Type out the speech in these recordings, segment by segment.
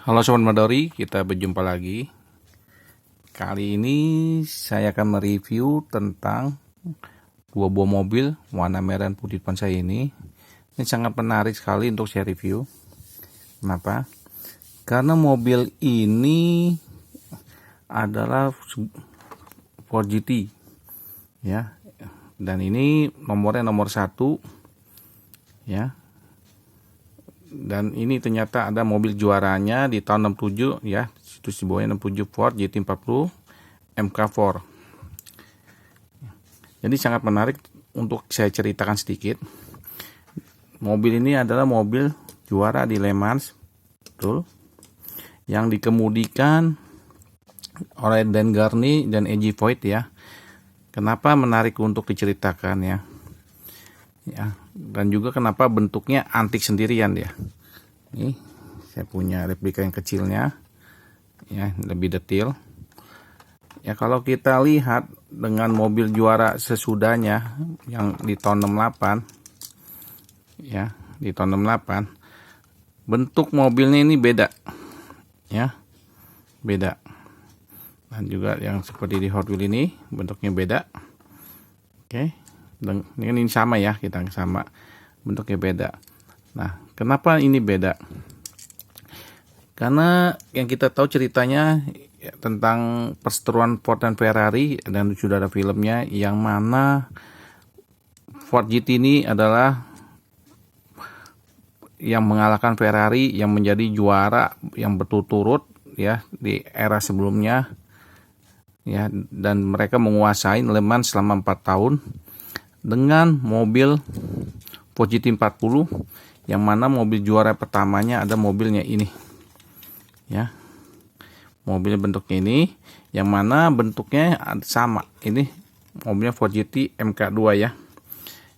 Halo Sobat Madori, kita berjumpa lagi. Kali ini saya akan mereview tentang dua buah mobil warna merah dan putih depan saya ini. Ini sangat menarik sekali untuk saya review. Kenapa? Karena mobil ini adalah Ford GT, ya. Dan ini nomornya nomor 1, ya. Dan ini ternyata ada mobil juaranya di tahun 67, ya. Situs di bawahnya 67 Ford GT40 MK4. Jadi sangat menarik untuk saya ceritakan sedikit. Mobil ini adalah mobil juara di Le Mans, betul, yang dikemudikan oleh Dan Gurney dan A.J. Foyt, ya. Kenapa menarik untuk diceritakan, ya? Ya, dan juga kenapa bentuknya antik sendirian, ya. Ini saya punya replika yang kecilnya, ya, lebih detail. Ya, kalau kita lihat dengan mobil juara sesudahnya yang di tahun 68, ya, di tahun 68, bentuk mobilnya ini beda, ya, beda. Dan juga yang seperti di Hot Wheels ini bentuknya beda. Oke. Dan ini sama, ya, kita sama, bentuknya beda. Nah, kenapa ini beda? Karena yang kita tahu ceritanya ya, tentang perseteruan Ford dan Ferrari, dan sudah ada filmnya, yang mana Ford GT ini adalah yang mengalahkan Ferrari yang menjadi juara yang berturut-turut, ya, di era sebelumnya, ya, dan mereka menguasai Le Mans selama 4 tahun dengan mobil Ford GT40, yang mana mobil juara pertamanya ada mobilnya ini, ya, mobil bentuknya ini, yang mana bentuknya sama, ini mobilnya Ford GT MK2, ya,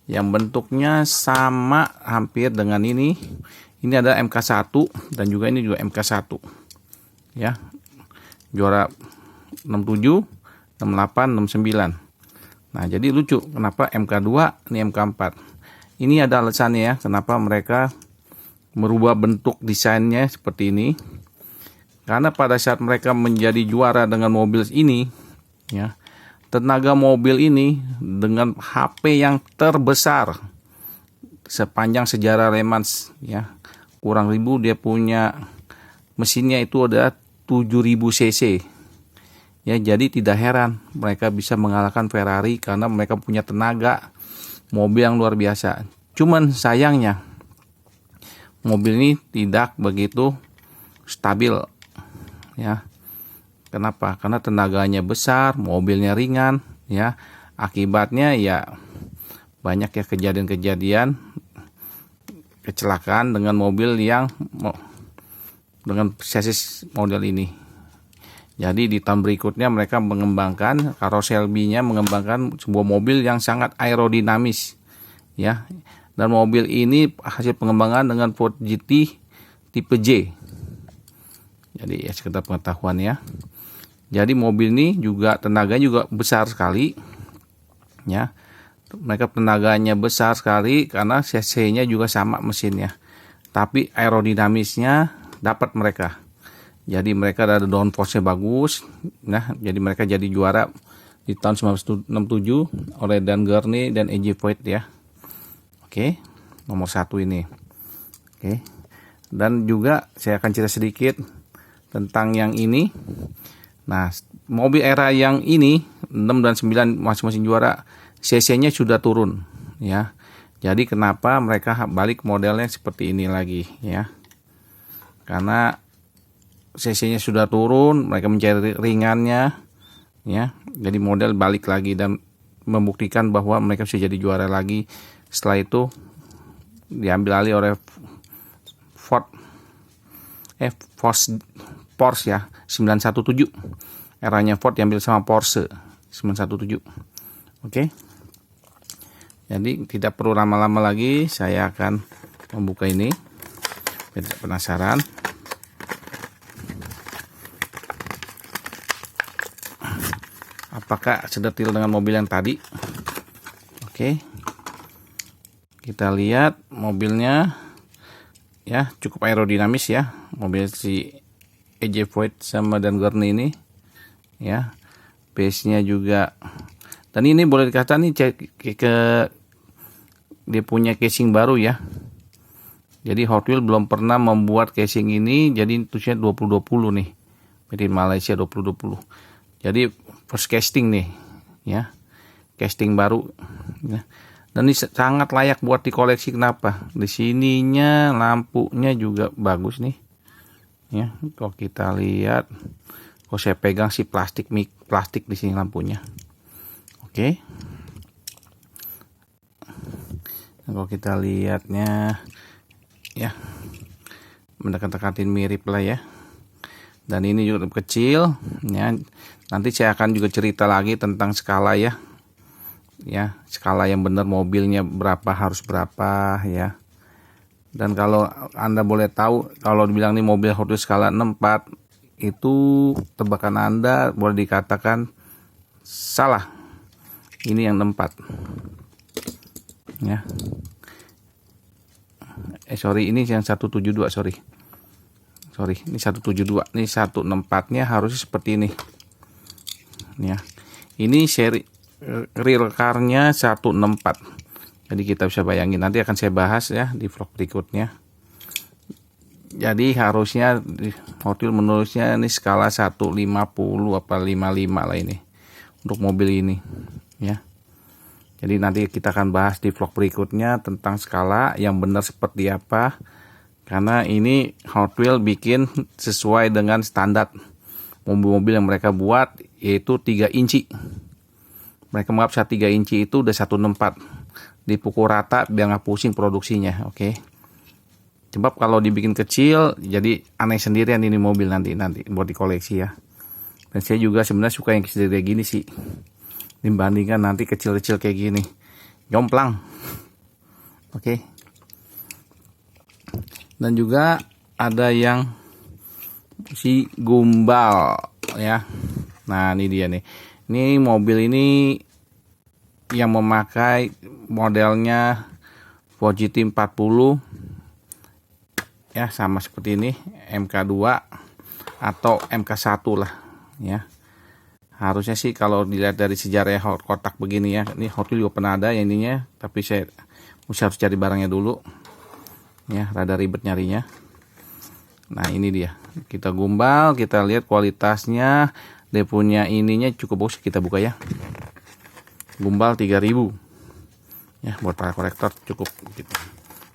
yang bentuknya sama hampir dengan ini ada MK1 dan juga ini juga MK1, ya, juara 67, 68, 69. Nah, jadi lucu kenapa MK2 ini MK4. Ini ada alasannya, ya, kenapa mereka merubah bentuk desainnya seperti ini. Karena pada saat mereka menjadi juara dengan mobil ini, ya, tenaga mobil ini dengan HP yang terbesar sepanjang sejarah Le Mans, ya. Kurang ribu dia punya mesinnya itu ada 7000 cc. Ya, jadi tidak heran mereka bisa mengalahkan Ferrari karena mereka punya tenaga mobil yang luar biasa. Cuman sayangnya mobil ini tidak begitu stabil, ya. Kenapa? Karena tenaganya besar, mobilnya ringan, ya. Akibatnya ya banyak ya kejadian-kejadian kecelakaan dengan mobil yang dengan chassis model ini. Jadi di tahun berikutnya mereka mengembangkan Shelby-nya, mengembangkan sebuah mobil yang sangat aerodinamis, ya. Dan mobil ini hasil pengembangan dengan Ford GT tipe J. Jadi ya sekedar pengetahuan, ya. Jadi mobil ini juga tenaganya juga besar sekali, ya. Mereka tenaganya besar sekali karena cc-nya juga sama mesinnya. Tapi aerodinamisnya dapat mereka. Jadi mereka ada downforce-nya bagus. Nah, jadi mereka jadi juara di tahun 1967 oleh Dan Gurney dan A.J. Foyt, ya. Oke, nomor 1 ini. Oke. Dan juga saya akan cerita sedikit tentang yang ini. Nah, mobil era yang ini 6 dan 9 masing-masing juara, cc-nya sudah turun, ya. Jadi kenapa mereka balik modelnya seperti ini lagi, ya? Karena cc-nya sudah turun, mereka mencari ringannya, ya. Jadi model balik lagi dan membuktikan bahwa mereka bisa jadi juara lagi. Setelah itu diambil alih oleh Porsche, ya, 917. Eranya Ford diambil sama Porsche 917. Oke. Jadi tidak perlu lama-lama lagi, saya akan membuka ini. Tidak penasaran. Apakah sedetil dengan mobil yang tadi? Oke. Kita lihat mobilnya, ya, cukup aerodinamis, ya. Mobil si AJ Foyt sama Dan Gurney ini ya. Base-nya juga, dan ini boleh dikatakan nih cek ke dia punya casing baru ya. Jadi Hot Wheels belum pernah membuat casing ini, jadi tulisnya 2020 nih, made in Malaysia 2020. Jadi first casting nih ya, casting baru ya. Dan ini sangat layak buat dikoleksi. Kenapa? Di sininya lampunya juga bagus nih ya. Kalau kita lihat, kalau saya pegang sih plastik di sini lampunya. Oke. Kalau kita lihatnya ya, mendekati mirip lah ya. Dan ini juga kecil ya. Nanti saya akan juga cerita lagi tentang skala ya. Ya, skala yang benar mobilnya berapa, harus berapa ya. Dan kalau Anda boleh tahu, kalau dibilang nih mobil Hot Wheels skala 64, itu tebakan Anda boleh dikatakan salah. Ini yang 64 ya. Sorry, ini yang 172, sorry, ini 172, ini 164-nya harusnya seperti ini ya. Ini seri real car-nya 164. Jadi kita bisa bayangin, nanti akan saya bahas ya di vlog berikutnya. Jadi harusnya Hot Wheels menulisnya ini skala 150 apa 55 lah ini untuk mobil ini ya. Jadi nanti kita akan bahas di vlog berikutnya tentang skala yang benar seperti apa. Karena ini Hot Wheels bikin sesuai dengan standar mobil-mobil yang mereka buat, yaitu 3 inci. Mereka menganggap 3 inci itu udah 164. Dipukul rata biar nggak pusing produksinya. Oke. Sebab kalau dibikin kecil jadi aneh sendirian ini mobil nanti buat dikoleksi ya. Dan saya juga sebenarnya suka yang kecil kayak gini sih, dibandingkan nanti kecil-kecil kayak gini, jomplang. Oke. Dan juga ada yang si gumbal ya. Nah ini dia nih. Ini mobil ini yang memakai modelnya Ford GT 40 ya, sama seperti ini, MK2 atau MK1 lah ya. Harusnya sih kalau dilihat dari sejarah kotak begini ya, ini Hot Wheels juga pernah ada yang ininya, tapi saya harus cari barangnya dulu ya, rada ribet nyarinya. Nah ini dia, kita gumbal, kita lihat kualitasnya, dia punya ininya cukup bagus. Kita buka ya, gumbal 3000 ya, buat para kolektor cukup gitu.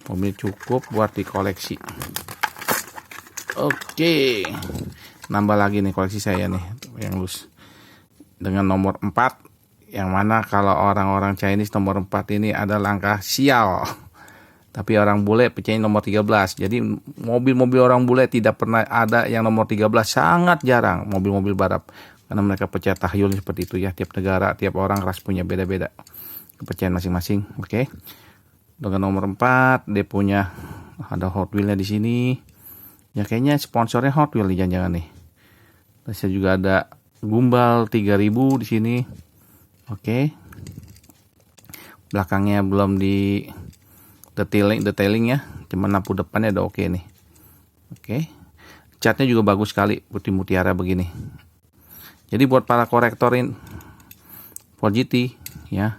Mobil cukup buat dikoleksi. Oke, nambah lagi nih koleksi saya nih yang lus dengan nomor 4, yang mana kalau orang-orang Chinese nomor 4 ini ada langkah sial, tapi orang bule percaya nomor 13. Jadi mobil-mobil orang bule tidak pernah ada yang nomor 13, sangat jarang mobil-mobil barat, karena mereka percaya tahyul seperti itu ya. Tiap negara, tiap orang ras punya beda-beda kepercayaan masing-masing. Oke. Dengan nomor 4 dia punya ada Hot Wheels-nya di sini. Ya kayaknya sponsornya Hot Wheels jangan-jangan nih. Terus juga ada gumbal 3000 di sini. Oke. Belakangnya belum di detailing ya. Cuman lampu depannya udah oke nih. Oke. Catnya juga bagus sekali, putih mutiara begini. Jadi buat para korektorin Ford GT ya,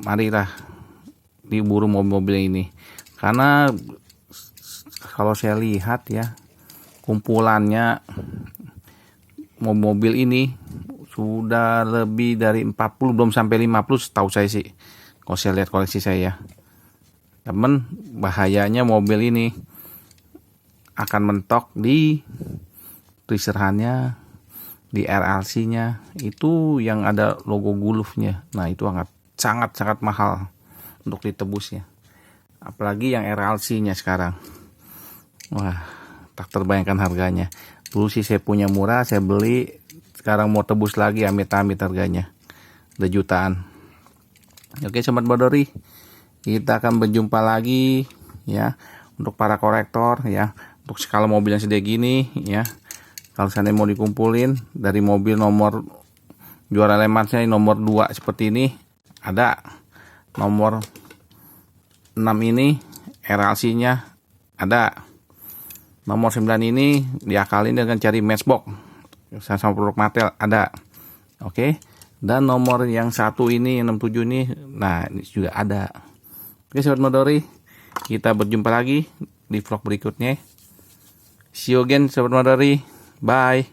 marilah diburu mobil-mobil ini, karena kalau saya lihat ya, kumpulannya mobil ini sudah lebih dari 40, belum sampai 50 setahu saya sih, kalau saya lihat koleksi saya. Temen, bahayanya mobil ini akan mentok di triserhannya, di RLC-nya itu yang ada logo Gulfnya. Nah itu sangat mahal untuk ditebusnya, apalagi yang RLC-nya sekarang. Wah, tak terbayangkan harganya. Dulu sih saya punya murah, saya beli, sekarang mau tebus lagi amit-amit harganya, udah jutaan. Oke sobat Bodori, kita akan berjumpa lagi ya untuk para korektor ya, untuk skala mobil yang sedih gini ya. Kalau seandainya mau dikumpulin dari mobil nomor juara Le Mans-nya nomor 2 seperti ini, ada nomor 6 ini RLC-nya ada. Nomor 9 ini diakalin dengan cari matchbox sama produk Mattel ada. Oke. Dan nomor yang satu ini, yang 67 ini, nah ini juga ada. Oke Sobat Modori, kita berjumpa lagi di vlog berikutnya. See you again Sobat Modori. Bye.